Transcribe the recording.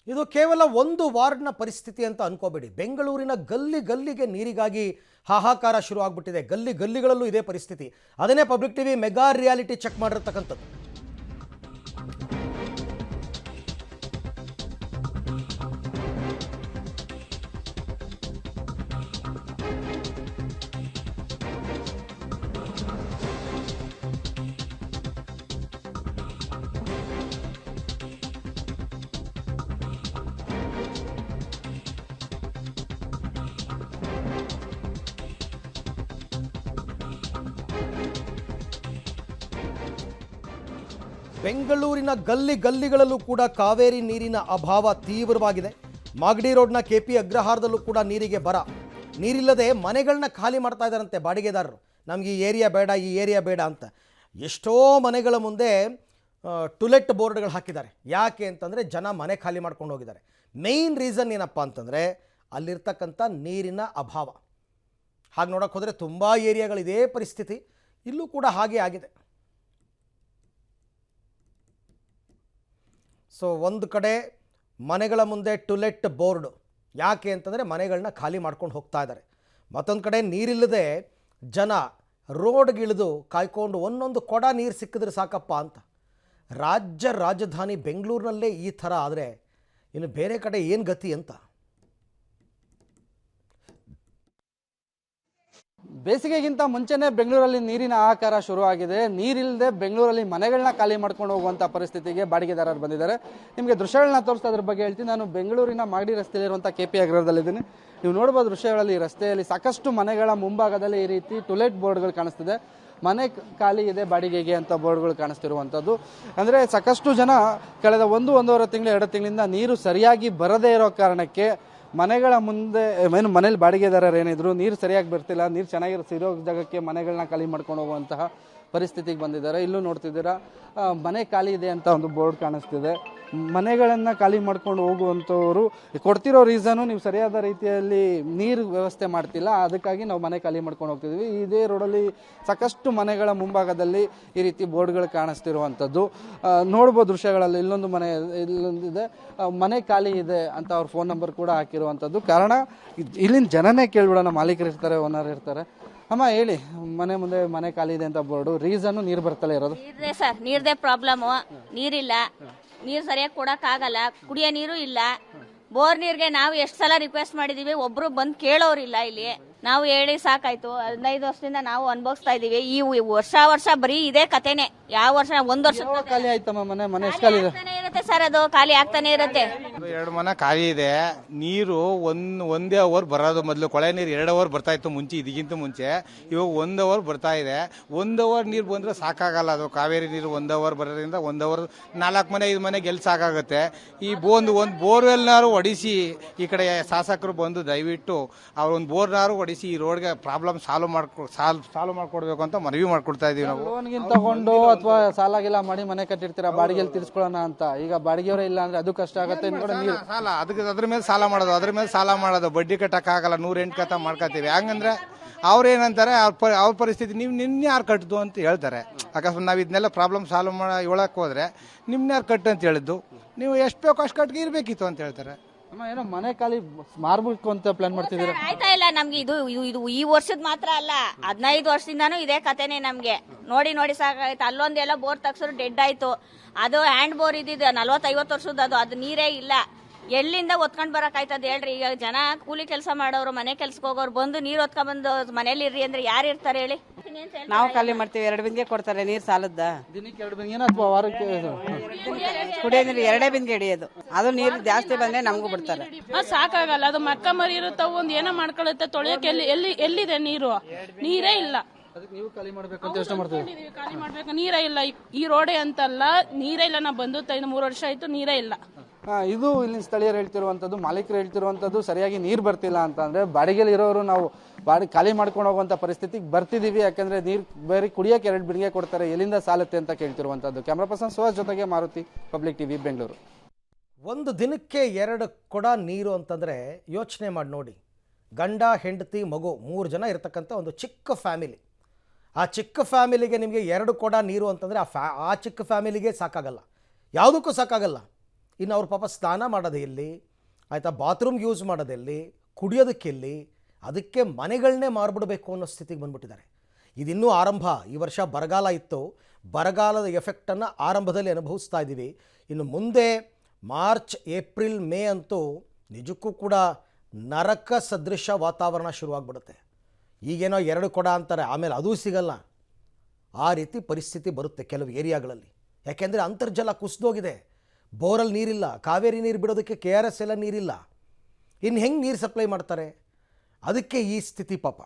ಇದು ಕೇವಲ ಒಂದು ವಾರ್ಡ್ನ ಪರಿಸ್ಥಿತಿ ಅಂತ ಅನ್ಕೋಬೇಡಿ. ಬೆಂಗಳೂರಿನ ಗಲ್ಲಿ ಗಲ್ಲಿಗೆ ನೀರಿಗಾಗಿ ಹಾಹಾಕಾರ ಶುರು ಆಗ್ಬಿಟ್ಟಿದೆ. ಗಲ್ಲಿ ಗಲ್ಲಿಗಳಲ್ಲೂ ಇದೇ ಪರಿಸ್ಥಿತಿ. ಅದನ್ನೇ public TV mega reality check ಮಾಡಿರ್ತಕ್ಕಂಥದ್ದು. ಬೆಂಗಳೂರಿನ ಗಲ್ಲಿ ಗಲ್ಲಿಗಳಲ್ಲೂ ಕೂಡ ಕಾವೇರಿ ನೀರಿನ ಅಭಾವ ತೀವ್ರವಾಗಿದೆ. ಮಾಗಡಿ ರೋಡ್ನ ಕೆಪಿ ಅಗ್ರಹಾರದಲ್ಲೂ ಕೂಡ ನೀರಿಗೆ ಬರ. ನೀರಿಲ್ಲದೆ ಮನೆಗಳನ್ನ ಖಾಲಿ ಮಾಡ್ತಾ ಇದ್ದಾರಂತೆ ಬಾಡಿಗೆದಾರರು. ನಮಗೆ ಈ ಏರಿಯಾ ಬೇಡ, ಈ ಏರಿಯಾ ಬೇಡ ಅಂತ. ಎಷ್ಟೋ ಮನೆಗಳ ಮುಂದೆ ಟುಲೆಟ್ ಬೋರ್ಡ್ಗಳು ಹಾಕಿದ್ದಾರೆ. ಯಾಕೆ ಅಂತಂದರೆ ಜನ ಮನೆ ಖಾಲಿ ಮಾಡ್ಕೊಂಡು ಹೋಗಿದ್ದಾರೆ. ಮೇಯ್ನ್ ರೀಸನ್ ಏನಪ್ಪ ಅಂತಂದರೆ ಅಲ್ಲಿರ್ತಕ್ಕಂಥ ನೀರಿನ ಅಭಾವ. ಹಾಗೆ ನೋಡೋಕೆ ಹೋದರೆ ತುಂಬ ಏರಿಯಾಗಳಿದೇ ಪರಿಸ್ಥಿತಿ. ಇಲ್ಲೂ ಕೂಡ ಹಾಗೆ ಆಗಿದೆ. ಸೊ ಒಂದು ಕಡೆ ಮನೆಗಳ ಮುಂದೆ ಟುಲೆಟ್ ಬೋರ್ಡು. ಯಾಕೆ ಅಂತಂದರೆ ಮನೆಗಳನ್ನ ಖಾಲಿ ಮಾಡ್ಕೊಂಡು ಹೋಗ್ತಾ ಇದ್ದಾರೆ. ಮತ್ತೊಂದು ಕಡೆ ನೀರಿಲ್ಲದೆ ಜನ ರೋಡ್ಗಿಳಿದು ಕಾಯ್ಕೊಂಡು ಒಂದೊಂದು ಕೊಡ ನೀರು ಸಿಕ್ಕಿದ್ರೆ ಸಾಕಪ್ಪ ಅಂತ. ರಾಜ್ಯ ರಾಜಧಾನಿ ಬೆಂಗಳೂರಿನಲ್ಲೇ ಈ ಥರ ಆದರೆ ಇನ್ನು ಬೇರೆ ಕಡೆ ಏನು ಗತಿ ಅಂತ. ಬೇಸಿಗೆಗಿಂತ ಮುಂಚೆನೇ ಬೆಂಗಳೂರಲ್ಲಿ ನೀರಿನ ಹಾಹಾಕಾರ ಶುರುವಾಗಿದೆ. ನೀರಿಲ್ಲದೆ ಬೆಂಗಳೂರಲ್ಲಿ ಮನೆಗಳನ್ನ ಖಾಲಿ ಮಾಡ್ಕೊಂಡು ಹೋಗುವಂಥ ಪರಿಸ್ಥಿತಿಗೆ ಬಾಡಿಗೆದಾರರು ಬಂದಿದ್ದಾರೆ. ನಿಮಗೆ ದೃಶ್ಯಗಳನ್ನ ತೋರಿಸ್ತಾ ಅದ್ರ ಬಗ್ಗೆ ಹೇಳ್ತೀನಿ. ನಾನು ಬೆಂಗಳೂರಿನ ಮಾಗಡಿ ರಸ್ತೆಯಲ್ಲಿರುವಂಥ ಕೆಪಿ ಅಗ್ರಹಾರದಲ್ಲಿದ್ದೀನಿ. ನೀವು ನೋಡ್ಬೋದು ದೃಶ್ಯಗಳಲ್ಲಿ ರಸ್ತೆಯಲ್ಲಿ ಸಾಕಷ್ಟು ಮನೆಗಳ ಮುಂಭಾಗದಲ್ಲಿ ಈ ರೀತಿ ಟುಲೆಟ್ ಬೋರ್ಡ್ಗಳು ಕಾಣಿಸ್ತಿದೆ. ಮನೆ ಖಾಲಿ ಇದೆ ಬಾಡಿಗೆಗೆ ಅಂತ ಬೋರ್ಡ್ಗಳು ಕಾಣಿಸ್ತಿರುವಂಥದ್ದು. ಅಂದರೆ ಸಾಕಷ್ಟು ಜನ ಕಳೆದ ಒಂದೂವರೆ ತಿಂಗಳು 2 ತಿಂಗಳಿಂದ ನೀರು ಸರಿಯಾಗಿ ಬರದೇ ಇರೋ ಕಾರಣಕ್ಕೆ ಮನೆಗಳ ಮುಂದೆ ಮನೇಲಿ ಬಾಡಿಗೆದಾರರು ಏನಿದ್ರು ನೀರು ಸರಿಯಾಗಿ ಬರ್ತಿಲ್ಲ, ನೀರು ಸಿರೋ ಜಾಗಕ್ಕೆ ಮನೆಗಳನ್ನ ಖಾಲಿ ಮಾಡ್ಕೊಂಡು ಹೋಗುವಂತಹ ಪರಿಸ್ಥಿತಿಗೆ ಬಂದಿದ್ದಾರೆ. ಇಲ್ಲೂ ನೋಡ್ತಿದ್ದೀರಾ ಮನೆ ಖಾಲಿ ಇದೆ ಅಂತ ಒಂದು ಬೋರ್ಡ್ ಕಾಣಿಸ್ತಿದೆ. ಮನೆಗಳನ್ನು ಖಾಲಿ ಮಾಡ್ಕೊಂಡು ಹೋಗುವಂಥವ್ರು ಕೊಡ್ತಿರೋ ರೀಸನು ನೀವು ಸರಿಯಾದ ರೀತಿಯಲ್ಲಿ ನೀರು ವ್ಯವಸ್ಥೆ ಮಾಡ್ತಿಲ್ಲ, ಅದಕ್ಕಾಗಿ ನಾವು ಮನೆ ಖಾಲಿ ಮಾಡ್ಕೊಂಡು ಹೋಗ್ತಿದ್ವಿ. ಇದೇ ರೋಡಲ್ಲಿ ಸಾಕಷ್ಟು ಮನೆಗಳ ಮುಂಭಾಗದಲ್ಲಿ ಈ ರೀತಿ ಬೋರ್ಡ್ಗಳು ಕಾಣಿಸ್ತಿರುವಂಥದ್ದು ನೋಡ್ಬೋದು ದೃಶ್ಯಗಳಲ್ಲಿ. ಇಲ್ಲೊಂದಿದೆ ಮನೆ ಖಾಲಿ ಇದೆ ಅಂತ ಅವ್ರ ಫೋನ್ ನಂಬರ್ ಕೂಡ ಹಾಕಿರುವಂಥದ್ದು. ಕಾರಣ ಇಲ್ಲಿನ ಜನನೇ ಕೇಳ್ಬಿಡೋಣ, ಮಾಲೀಕರು ಇರ್ತಾರೆ, ಓನರ್ ಇರ್ತಾರೆ. ಅಮ್ಮ ಹೇಳಿ, ಮನೆ ಮುಂದೆ ಮನೆ ಖಾಲಿ ಇದೆ ಅಂತ ಬೋರ್ಡು, ರೀಸನ್ ನೀರು ಬರ್ತಲೇ ಇರೋದು? ನೀರ್ದೇ ಸರ್, ನೀರ್ದೇ ಪ್ರಾಬ್ಲಮ್. ನೀರಿಲ್ಲ, ನೀರು ಸರಿಯಾಗಿ ಕೊಡಕ್ ಆಗಲ್ಲ, ಕುಡಿಯೋ ನೀರು ಇಲ್ಲ. ಬೋರ್ ನೀರ್ಗೆ ನಾವು ಎಷ್ಟು ಸಲ ರಿಕ್ವೆಸ್ಟ್ ಮಾಡಿದೀವಿ, ಒಬ್ರು ಬಂದು ಕೇಳೋರಿಲ್ಲ. ಇಲ್ಲಿ ನಾವು ಹೇಳಿ ಸಾಕಾಯ್ತು. 15 ವರ್ಷದಿಂದ ನಾವು ಅನುಭವಿಸ್ತಾ ಇದೀವಿ. ಈ ವರ್ಷ ಬರೀ ಇದೇ ಕತೆನೆ. ಯಾವ ವರ್ಷ 1 ವರ್ಷ ಖಾಲಿ ಆಯ್ತಮ್ಮ ಮನೆ ಎಷ್ಟು ಖಾಲಿ ಇದೆ? ಇರುತ್ತೆ ಸರ್, ಅದು ಖಾಲಿ ಆಗ್ತಾನೆ ಇರುತ್ತೆ. 2 ಮನೆ ಖಾಲಿ ಇದೆ. ನೀರು ಒಂದೇ ಅವರ್ ಬರೋದು. ಮೊದಲು ಕೊಳೆ ನೀರು 2 ಅವರ್ ಬರ್ತಾ ಇತ್ತು ಮುಂಚೆ, ಇದಕ್ಕಿಂತ ಮುಂಚೆ. ಇವಾಗ 1 ಅವರ್ ಬರ್ತಾ ಇದೆ. 1 ಅವರ್ ನೀರು ಬಂದ್ರೆ ಸಾಕಾಗಲ್ಲ. ಅದು ಕಾವೇರಿ ನೀರು 1 ಅವರ್ ಬರೋದ್ರಿಂದ 1 ಅವರ್ 4 ಮನೆ 5 ಮನೆ ಗೆಲ್ ಸಾಕಾಗುತ್ತೆ. ಈ ಒಂದು ಬೋರ್ವೆಲ್ನಾರು ಹೊಡಿಸಿ, ಈ ಕಡೆ ಶಾಸಕರು ಬಂದು ದಯವಿಟ್ಟು ಅವ್ರೊಂದು ಬೋರ್ನಾರು ಹೊಡಿಸಿ ಈ ರೋಡ್ಗೆ ಪ್ರಾಬ್ಲಮ್ ಸಾಲ್ವ್ ಮಾಡ್ಕೊಡ್ಬೇಕು ಅಂತ ಮನವಿ ಮಾಡ್ಕೊಡ್ತಾ ಇದೀವಿ ನಾವು. ಲೋನ್ಗಿನ್ ತಗೊಂಡು ಅಥವಾ ಸಾಲಾಗಿಲ್ಲ ಮಾಡಿ ಮನೆ ಕಟ್ಟಿರ್ತೀರಾ, ಬಾಡಿಗೆಯಲ್ಲಿ ತೀರಿಸ್ಕೊಳ್ಳೋಣ ಅಂತ. ಈಗ ಬಾಡಿಗೆಯವರೇ ಇಲ್ಲ ಅಂದ್ರೆ ಅದು ಕಷ್ಟ ಆಗುತ್ತೆ. ಸಾಲ ಅದ್ರ ಮೇಲೆ ಸಾಲ ಮಾಡೋದು ಬಡ್ಡಿ ಕಟ್ಟಕ್ಕಾಗಲ್ಲ. 108 ಕಥ ಮಾಡ್ಕೊತೀವಿ. ಹಂಗಂದ್ರೆ ಅವ್ರೇನಂತಾರೆ, ಅವ್ರ ಪರಿಸ್ಥಿತಿ ನೀವು ನಿನ್ನೆ ಯಾರು ಕಟ್ಟಿದ್ದು ಅಂತ ಹೇಳ್ತಾರೆ. ಅಕಸ್ಮಾತ್ ನಾವು ಇದನ್ನೆಲ್ಲ ಪ್ರಾಬ್ಲಮ್ ಸಾಲ್ವ್ ಹೇಳಕ್ ಹೋದ್ರೆ ನಿಮ್ನ ಯಾರು ಕಟ್ಟು ಅಂತ ಹೇಳಿದ್ದು, ನೀವು ಎಷ್ಟು ಬೇಕೋ ಅಷ್ಟು ಕಟ್ಟಿಗೆ ಇರ್ಬೇಕಿತ್ತು ಅಂತ ಹೇಳ್ತಾರೆ. ಏನೋ ಮನೆ ಖಾಲಿ ಮಾರ್ಬೇಕು ಅಂತ ಪ್ಲಾನ್ ಮಾಡ್ತಿದ್ದೀರಾ? ಆಯ್ತಾ ಇಲ್ಲ ನಮ್ಗೆ. ಇದು ಈ ವರ್ಷದ ಮಾತ್ರ ಅಲ್ಲ, 15 ವರ್ಷದಿಂದಾನು ಇದೇ ಕತೆನೆ ನಮ್ಗೆ. ನೋಡಿ ಸಾಕಾಯ್ತು. ಅಲ್ಲೊಂದೆಲ್ಲ ಬೋರ್ ತಗ್ಸರು ಡೆಡ್ ಆಯ್ತು. ಅದು ಹ್ಯಾಂಡ್ ಬೋರ್ ಇದ್ದಿದ್ದು 40-50 ವರ್ಷದ. ಅದು ನೀರೇ ಇಲ್ಲ. ಎಲ್ಲಿಂದ ಒತ್ಕೊಂಡ್ ಬರಕ್ ಆಯ್ತದ ಹೇಳ್ರಿ? ಈಗ ಜನ ಕೂಲಿ ಕೆಲಸ ಮಾಡೋರು, ಮನೆ ಕೆಲ್ಸಕ್ಕೆ ಹೋಗೋರು ಬಂದು ನೀರ್ ಹೊತ್ಕೊಂಡ್ ಬಂದು ಮನೇಲಿ ಇರ್ರಿ ಅಂದ್ರೆ ಯಾರು ಇರ್ತಾರೆ ಹೇಳಿ? ನಾವು ಖಾಲಿ ಮಾಡ್ತೀವಿ. 2 ಬಿಂದಿಗೆ ಕೊಡ್ತಾರೆ ನೀರ್ ಸಾಲದ. ದಿನಕ್ಕೆ 2 ಬಿಂದಿಗೆ ಅಥವಾ ವಾರಕ್ಕೆ? ಕುಡಿಯೋ ನೀರು 2 ಬಿಂದಿಗೆ ಹಿಡಿಯೋದು. ಅದು ನೀರು ಜಾಸ್ತಿ ಬಂದ್ರೆ ನಮಗೂ ಬಿಡ್ತಾರೆ. ಸಾಕಾಗಲ್ಲ. ಅದು ಮಕ್ಕ ಮರಿ ಇರುತ್ತಾವ, ಒಂದ್ ಏನೋ ಮಾಡ್ಕೊಳ್ಳುತ್ತೆ. ತೊಳೆಯಕ್ಕೆ ಎಲ್ಲಿದೆ ನೀರು? ನೀರೇ ಇಲ್ಲ. ನೀವು ಖಾಲಿ ಮಾಡ್ಬೇಕು ಅಂತ ಯೋಚನೆ ಮಾಡ್ತೀವಿ. ಖಾಲಿ ಮಾಡ್ಬೇಕು, ನೀರೇ ಇಲ್ಲ. ಈ ರೋಡೇ ಅಂತಲ್ಲ, ನೀರೇ ಇಲ್ಲ. ನಾ ಬಂದು 3 ವರ್ಷ ಆಯ್ತು, ನೀರೇ ಇಲ್ಲ. ಇದು ಇಲ್ಲಿನ ಸ್ಥಳೀಯರು ಹೇಳ್ತಿರುವಂಥದ್ದು, ಮಾಲೀಕರು ಹೇಳ್ತಿರುವಂಥದ್ದು. ಸರಿಯಾಗಿ ನೀರು ಬರ್ತಿಲ್ಲ ಅಂತಂದ್ರೆ ಬಾಡಿಗೆಲಿ ಇರೋರು ನಾವು ಖಾಲಿ ಮಾಡ್ಕೊಂಡು ಹೋಗುವಂಥ ಪರಿಸ್ಥಿತಿಗೆ ಬರ್ತಿದ್ದೀವಿ. ಯಾಕಂದ್ರೆ ನೀರು ಬೇರೆ ಕುಡಿಯೋಕೆ 2 ಬಿಂದಿಗೆ ಕೊಡ್ತಾರೆ, ಎಲ್ಲಿಂದ ಸಾಲುತ್ತೆ ಅಂತ ಕೇಳ್ತಿರುವಂಥದ್ದು. ಕ್ಯಾಮ್ರಾ ಪರ್ಸನ್ ಸುಹಾಸ್ ಜೊತೆಗೆ ಮಾರುತಿ, ಪಬ್ಲಿಕ್ ಟಿವಿ, ಬೆಂಗಳೂರು. ಒಂದು ದಿನಕ್ಕೆ 2 ಕೊಡ ನೀರು ಅಂತಂದರೆ ಯೋಚನೆ ಮಾಡಿ ನೋಡಿ. ಗಂಡ, ಹೆಂಡತಿ, ಮಗು 3 ಜನ ಇರತಕ್ಕಂಥ ಒಂದು ಚಿಕ್ಕ ಫ್ಯಾಮಿಲಿ. ಆ ಚಿಕ್ಕ ಫ್ಯಾಮಿಲಿಗೆ ನಿಮಗೆ 2 ಕೊಡ ನೀರು ಅಂತಂದರೆ ಆ ಚಿಕ್ಕ ಫ್ಯಾಮಿಲಿಗೆ ಸಾಕಾಗಲ್ಲ, ಯಾವುದಕ್ಕೂ ಸಾಕಾಗಲ್ಲ. ಇನ್ನು ಅವ್ರ ಪಾಪ ಸ್ನಾನ ಮಾಡೋದು ಎಲ್ಲಿ, ಆಯಿತಾ, ಬಾತ್ರೂಮ್ಗೆ ಯೂಸ್ ಮಾಡೋದು ಎಲ್ಲಿ, ಕುಡಿಯೋದಕ್ಕೆ ಎಲ್ಲಿ, ಅದಕ್ಕೆ ಮನೆಗಳನ್ನೇ ಮಾರ್ಬಿಡಬೇಕು ಅನ್ನೋ ಸ್ಥಿತಿಗೆ ಬಂದ್ಬಿಟ್ಟಿದ್ದಾರೆ. ಇದಿನ್ನೂ ಆರಂಭ. ಈ ವರ್ಷ ಬರಗಾಲ ಇತ್ತು, ಬರಗಾಲದ ಎಫೆಕ್ಟನ್ನು ಆರಂಭದಲ್ಲಿ ಅನುಭವಿಸ್ತಾ ಇದ್ದೀವಿ. ಇನ್ನು ಮುಂದೆ ಮಾರ್ಚ್, ಏಪ್ರಿಲ್, ಮೇ ಅಂತೂ ನಿಜಕ್ಕೂ ಕೂಡ ನರಕ ಸದೃಶ ವಾತಾವರಣ ಶುರುವಾಗ್ಬಿಡುತ್ತೆ. ಈಗೇನೋ 2 ಕೊಡ ಅಂತಾರೆ, ಆಮೇಲೆ ಅದೂ ಸಿಗಲ್ಲ. ಆ ರೀತಿ ಪರಿಸ್ಥಿತಿ ಬರುತ್ತೆ ಕೆಲವು ಏರಿಯಾಗಳಲ್ಲಿ. ಯಾಕೆಂದರೆ ಅಂತರ್ಜಲ ಕುಸಿದೋಗಿದೆ, ಬೋರಲ್ಲಿ ನೀರಿಲ್ಲ, ಕಾವೇರಿ ನೀರು ಬಿಡೋದಕ್ಕೆ KRS ಎಲ್ಲ ನೀರಿಲ್ಲ. ಇನ್ನು ಹೆಂಗೆ ನೀರು ಸಪ್ಲೈ ಮಾಡ್ತಾರೆ? ಅದಕ್ಕೆ ಈ ಸ್ಥಿತಿ ಪಾಪ.